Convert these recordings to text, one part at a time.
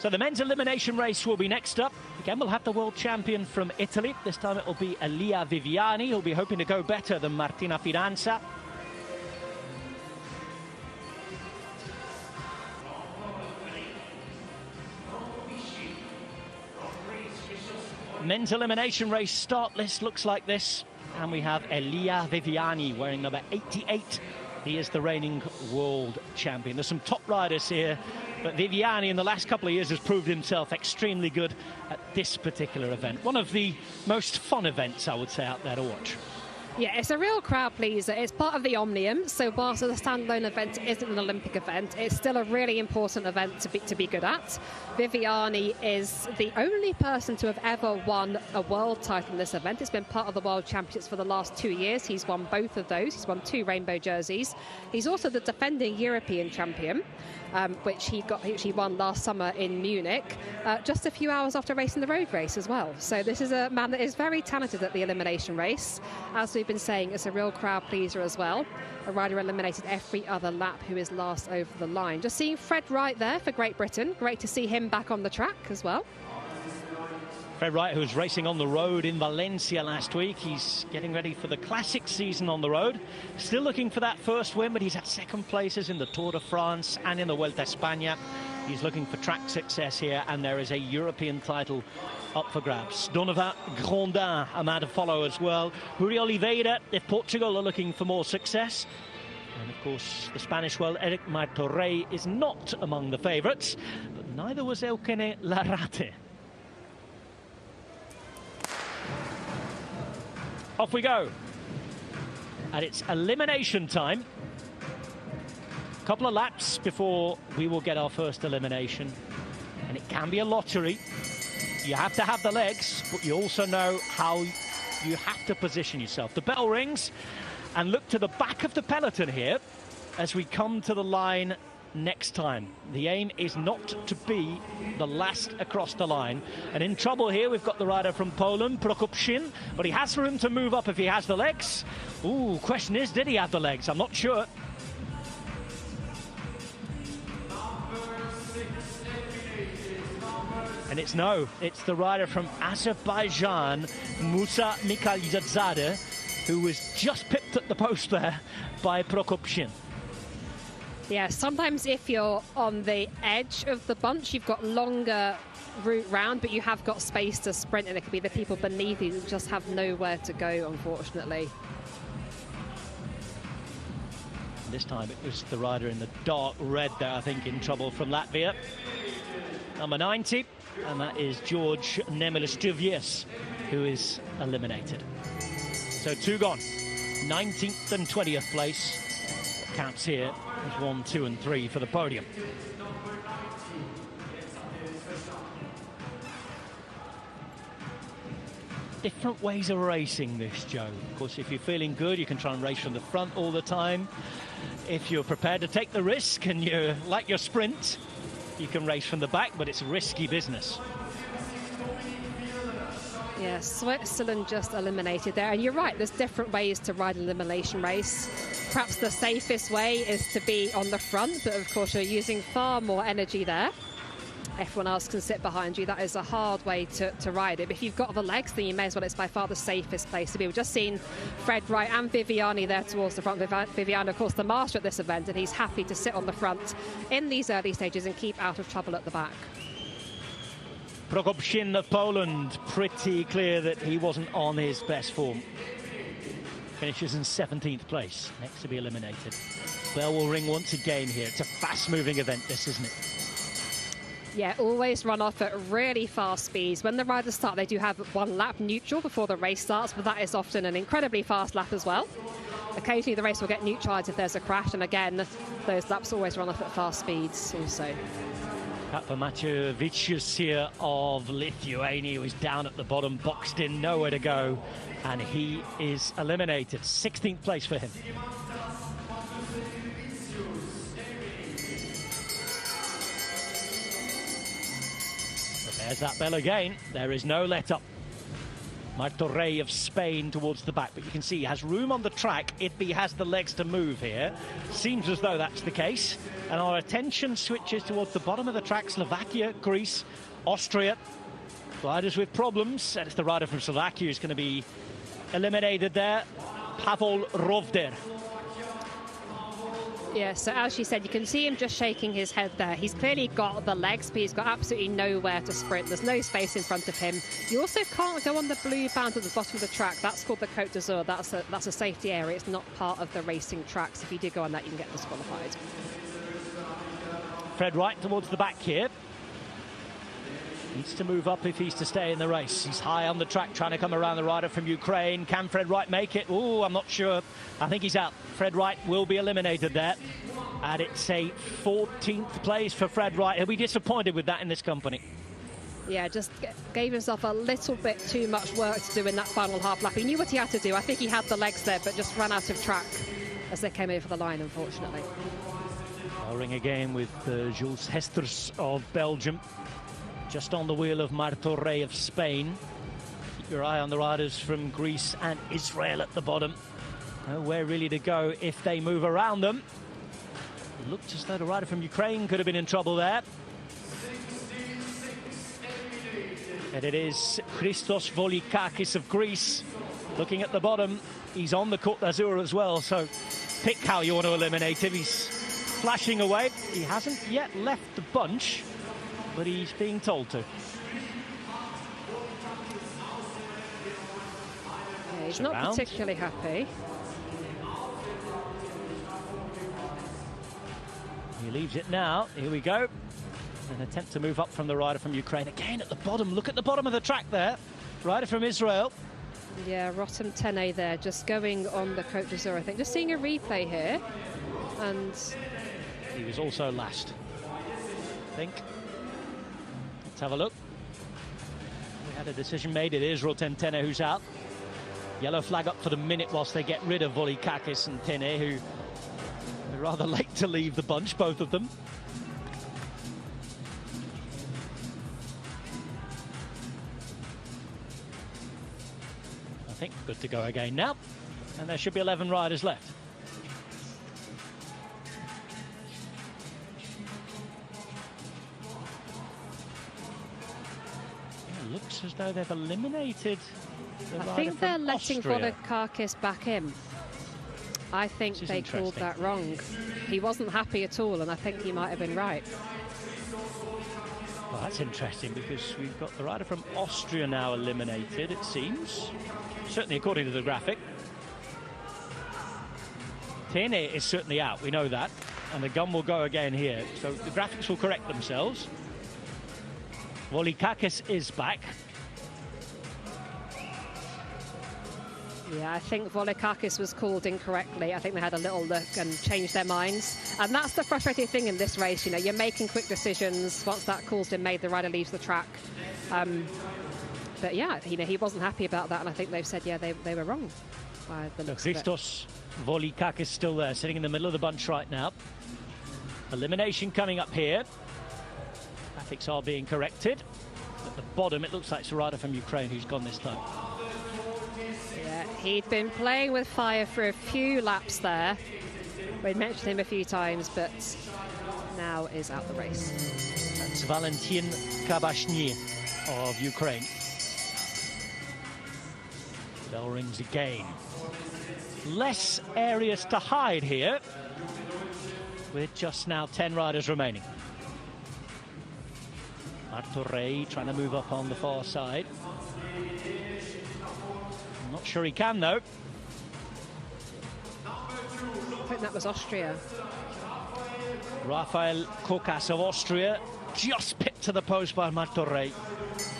So the men's elimination race will be next up. Again, we'll have the world champion from Italy. This time it will be Elia Viviani, who'll be hoping to go better than Martina Fidanza. Men's elimination race start list looks like this. And we have Elia Viviani wearing number 88. He is the reigning world champion. There's some top riders here, but Viviani in the last couple of years has proved himself extremely good at this particular event. One of the most fun events, I would say, out there to watch. Yeah, it's a real crowd pleaser. It's part of the Omnium, so whilst the standalone event isn't an Olympic event, it's still a really important event to be good at. Viviani is the only person to have ever won a world title in this event. It's been part of the World Championships for the last 2 years. He's won both of those. He's won 2 rainbow jerseys. He's also the defending European champion, which he won last summer in Munich, just a few hours after racing the road race as well. So this is a man that is very talented at the elimination race. As we've been saying, it's a real crowd pleaser as well. A rider eliminated every other lap who is last over the line. Just seeing Fred Wright there for Great Britain. Great to see him back on the track as well. Fred Wright, who was racing on the road in Valencia last week. He's getting ready for the classic season on the road. Still looking for that first win, but he's had second places in the Tour de France and in the Vuelta a España. He's looking for track success here, and there is a European title up for grabs. Donovan Grondin, a man to follow as well. Rui Oliveira, if Portugal are looking for more success. And of course, the Spanish world, Eric Martorell, is not among the favourites, but neither was Eukene Larate. Off we go. And it's elimination time. A couple of laps before we will get our first elimination. And it can be a lottery. You have to have the legs, but you also know how you have to position yourself. The bell rings, and look to the back of the peloton here as we come to the line next time. The aim is not to be the last across the line. And in trouble here, we've got the rider from Poland, Prokopczyn, but he has room to move up if he has the legs. Ooh, question is, did he have the legs? I'm not sure. And it's no, it's the rider from Azerbaijan, Musa Mikhailyzadeh, who was just pipped at the post there by Prokopczyn. Yeah, sometimes if you're on the edge of the bunch, you've got longer route round, but you have got space to sprint, and it could be the people beneath you that just have nowhere to go, unfortunately. This time it was the rider in the dark red there, I think, in trouble from Latvia. Number 90, and that is George Nemilistuviev, who is eliminated. So 2 gone, 19th and 20th place. What counts here is 1, 2 and 3 for the podium. Different ways of racing this, Joe. Of course, if you're feeling good, you can try and race from the front all the time. If you're prepared to take the risk and you like your sprint, you can race from the back, but it's risky business. Yeah, Switzerland just eliminated there. And you're right, there's different ways to ride an elimination race. Perhaps the safest way is to be on the front, but of course you're using far more energy there. Everyone else can sit behind you. That is a hard way to ride it. But if you've got the legs, then you may as well. It's by far the safest place to be. We've just seen Fred Wright and Viviani there towards the front. Viviani, of course, the master at this event, and he's happy to sit on the front in these early stages and keep out of trouble at the back. Prokopczyn of Poland, pretty clear that he wasn't on his best form. Finishes in 17th place, next to be eliminated. Bell will ring once again here. It's a fast-moving event, this, isn't it? Yeah, always run off at really fast speeds. When the riders start, they do have 1 lap neutral before the race starts, but that is often an incredibly fast lap as well. Occasionally the race will get neutralised if there's a crash, and again, those laps always run off at fast speeds also. Matevicius here of Lithuania was down at the bottom, boxed in, nowhere to go, and he is eliminated. 16th place for him. There's that bell again. There is no let up. Martorell of Spain towards the back, but you can see he has room on the track if he has the legs to move here. Seems as though that's the case. And our attention switches towards the bottom of the track. Slovakia, Greece, Austria. Riders with problems. And it's the rider from Slovakia who's going to be eliminated there. Pavel Rovder. Yeah, so as you said, you can see him just shaking his head there. He's clearly got the legs, but he's got absolutely nowhere to sprint. There's no space in front of him. You also can't go on the blue band at the bottom of the track. That's called the Côte d'Azur. That's a safety area. It's not part of the racing tracks. If you do go on that, you can get disqualified. Fred Wright towards the back here. Needs to move up if he's to stay in the race. He's high on the track trying to come around the rider from Ukraine. Can Fred Wright make it? Oh, I'm not sure. I think he's out. Fred Wright will be eliminated there. And it's a 14th place for Fred Wright. He'll be disappointed with that in this company. Yeah, just gave himself a little bit too much work to do in that final half lap. He knew what he had to do. I think he had the legs there, but just ran out of track as they came over the line, unfortunately. Ring again with Jules Hesters of Belgium. Just on the wheel of Martorell of Spain. Keep your eye on the riders from Greece and Israel at the bottom. Nowhere really to go if they move around them. It looked as though the rider from Ukraine could have been in trouble there. And it is Christos Volikakis of Greece looking at the bottom. He's on the Côte d'Azur as well, so pick how you want to eliminate him. He's flashing away. He hasn't yet left the bunch, but he's being told to. Yeah, he's not particularly happy. He leaves it now. Here we go. An attempt to move up from the rider from Ukraine. Again at the bottom. Look at the bottom of the track there. Rider from Israel. Yeah, Rotem Tene there, just going on the Côte d'Azur, I think. Just seeing a replay here. And he was also last, I think. Let's have a look. We had a decision made. It is Rotem Tene who's out. Yellow flag up for the minute whilst they get rid of Volikakis and Tene, who are rather late to leave the bunch, both of them. I think good to go again now. And there should be 11 riders left. Looks as though they've eliminated the rider. I think they're letting Austria. Volikakis back in. I think they called that wrong. He wasn't happy at all, and I think he might have been right. Well, that's interesting, because we've got the rider from Austria now eliminated, it seems. Certainly according to the graphic. Tene is certainly out, we know that. And the gun will go again here. So the graphics will correct themselves. Volikakis is back. Yeah, I think Volikakis was called incorrectly. I think they had a little look and changed their minds. And that's the frustrating thing in this race. You know, you're making quick decisions. Once that call's been made, the rider leaves the track. But yeah, you know, he wasn't happy about that. And I think they've said, yeah, they were wrong. By the looks of it. Christos Volikakis still there, sitting in the middle of the bunch right now. Elimination coming up here. Graphics are being corrected. At the bottom, it looks like it's a rider from Ukraine who's gone this time. Yeah, he'd been playing with fire for a few laps there. We'd mentioned him a few times, but now is out the race. That's Valentin Kabashny of Ukraine. Bell rings again. Less areas to hide here, with just now 10 riders remaining. Martorell trying to move up on the far side. I'm not sure he can, though. I think that was Austria. Rafael Kokas of Austria just pipped to the post by Martorell.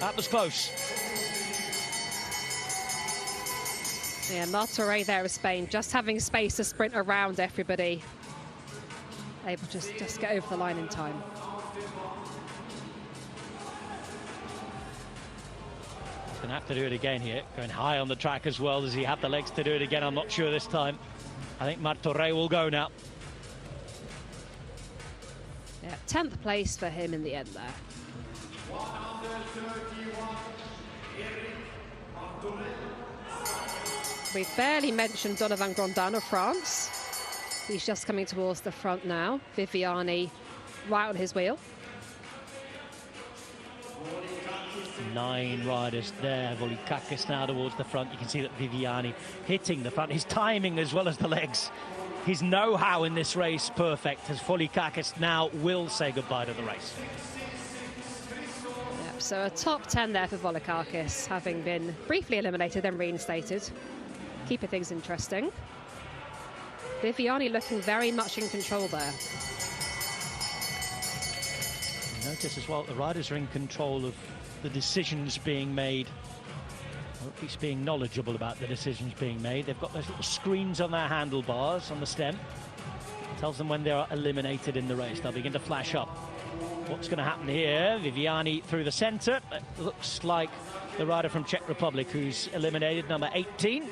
That was close. Yeah, Martorell there of Spain, just having space to sprint around everybody. Able to just get over the line in time. Going to have to do it again here. Going high on the track as well. Does he have the legs to do it again? I'm not sure this time. I think Martorell will go now. Yeah, 10th place for him in the end there. We've barely mentioned Donovan Grandin of France. He's just coming towards the front now. Viviani right on his wheel. 9 riders there. Volikakis now towards the front. You can see that Viviani hitting the front. His timing as well as the legs. His know-how in this race perfect, as Volikakis now will say goodbye to the race. Yep, so a top 10 there for Volikakis, having been briefly eliminated, then reinstated. Keeping things interesting. Viviani looking very much in control there. Notice as well, the riders are in control of the decisions being made, or at least being knowledgeable about the decisions being made. They've got those little screens on their handlebars on the stem. It tells them when they are eliminated in the race. They'll begin to flash up. What's going to happen here? Viviani through the centre. It looks like the rider from Czech Republic who's eliminated, number 18,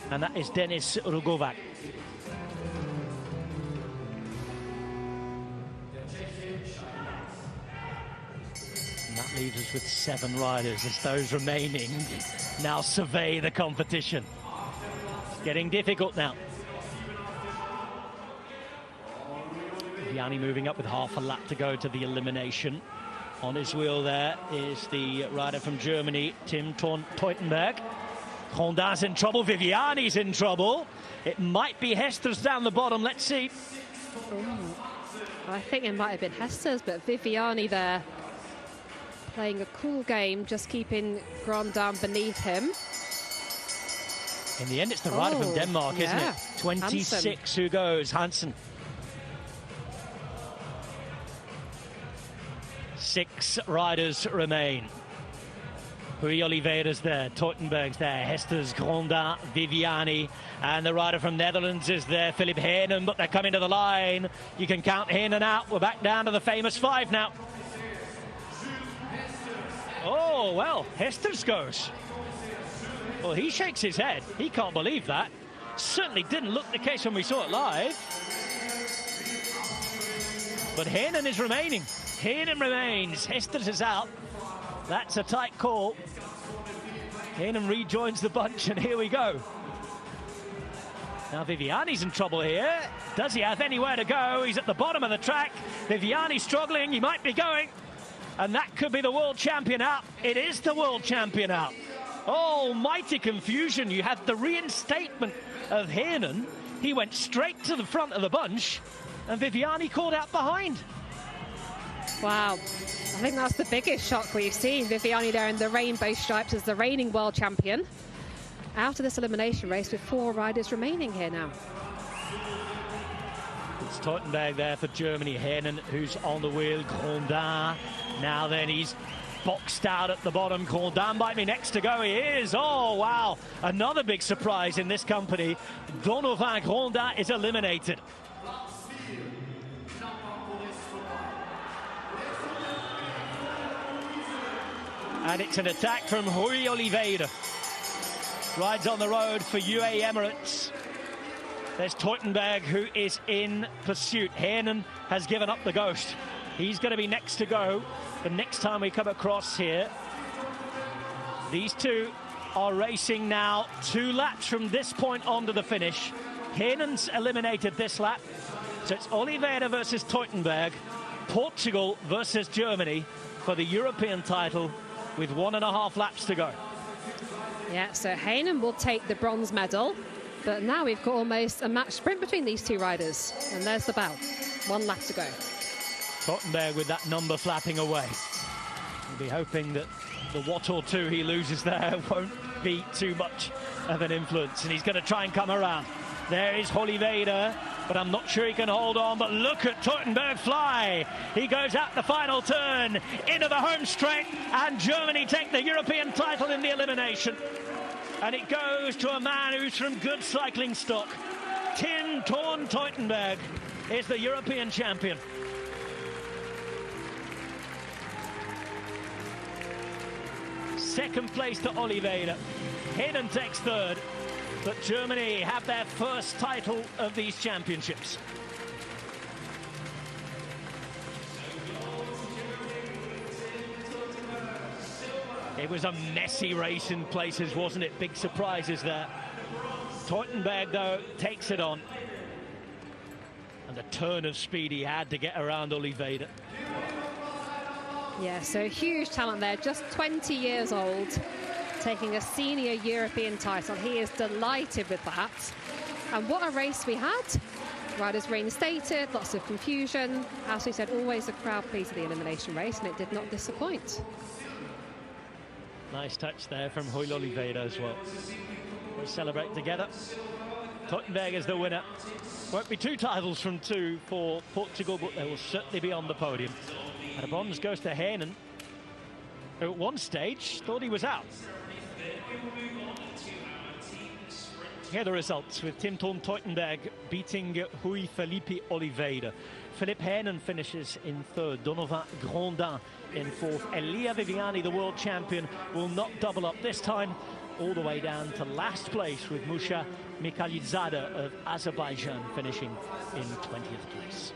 and that is Denis Rugovac. And that leaves us with 7 riders as those remaining now survey the competition. It's getting difficult now. Viviani moving up with half a lap to go to the elimination. On his wheel there is the rider from Germany, Tim Teutenberg. Grandin's in trouble, Viviani's in trouble. It might be Hester's down the bottom, let's see. Ooh. I think it might have been Hester's, but Viviani there playing a cool game, just keeping Grandin beneath him. In the end, it's the rider from Denmark, isn't it? 26 Hansen. Who goes, Hansen. 6 riders remain. Rui Oliveira's there, Teutenberg's there, Hester's, Grandin, Viviani, and the rider from Netherlands is there, Philip Heenen, but they're coming to the line. You can count Heenen out. We're back down to the famous 5 now. Oh, well, Hester's goes. Well, he shakes his head. He can't believe that. Certainly didn't look the case when we saw it live. But Heenen is remaining. Heenen remains. Hester's is out. That's a tight call. Heenen rejoins the bunch, and here we go. Now Viviani's in trouble here. Does he have anywhere to go? He's at the bottom of the track. Viviani's struggling. He might be going. And that could be the world champion out. It is the world champion out. Oh, mighty confusion. You had the reinstatement of Heenen. He went straight to the front of the bunch, and Viviani called out behind. Wow. I think that's the biggest shock we've seen. Viviani there in the rainbow stripes as the reigning world champion. Out of this elimination race with 4 riders remaining here now. It's Teutenberg there for Germany. Heenen, who's on the wheel. Grandin. Now then, he's boxed out at the bottom. Grandin might be next to go. He is. Oh, wow. Another big surprise in this company. Donovan Grandin is eliminated. And it's an attack from Rui Oliveira. Rides on the road for UAE Emirates. There's Teutenberg, who is in pursuit. Heenen has given up the ghost. He's going to be next to go the next time we come across here. These two are racing now 2 laps from this point on to the finish. Heenen's eliminated this lap. So it's Oliveira versus Teutenberg. Portugal versus Germany for the European title with 1.5 laps to go. Yeah, so Heenen will take the bronze medal. But now we've got almost a match sprint between these 2 riders. And there's the bell. 1 lap to go. Teutenberg with that number flapping away. We'll be hoping that the watt or 2 he loses there won't be too much of an influence. And he's going to try and come around. There is Oliveira, but I'm not sure he can hold on. But look at Teutenberg fly. He goes out the final turn into the home straight. And Germany take the European title in the elimination. And it goes to a man who's from good cycling stock. Tim Teutenberg is the European champion. Second place to Oliveira. Heenen takes 3rd. But Germany have their first title of these championships. It was a messy race in places, wasn't it? Big surprises there. Teutenberg, though, takes it on. And the turn of speed he had to get around Oliveira. Yeah, so huge talent there, just 20 years old, taking a senior European title. He is delighted with that. And what a race we had. Riders reinstated, lots of confusion. As we said, always a crowd pleaser, the elimination race, and it did not disappoint. Nice touch there from Rui Oliveira as well. We'll celebrate together. Teutenberg is the winner. Won't be 2 titles from 2 for Portugal, but they will certainly be on the podium. And a bronze goes to Heinen, who at one stage thought he was out. Here are the results, with Tim Thorn Teutenberg beating Rui Felipe Oliveira. Philippe Heinen finishes in 3rd, Donovan Grandin in 4th. Elia Viviani, the world champion, will not double up this time, all the way down to last place, with Musha Mikhalidzada of Azerbaijan finishing in 20th place.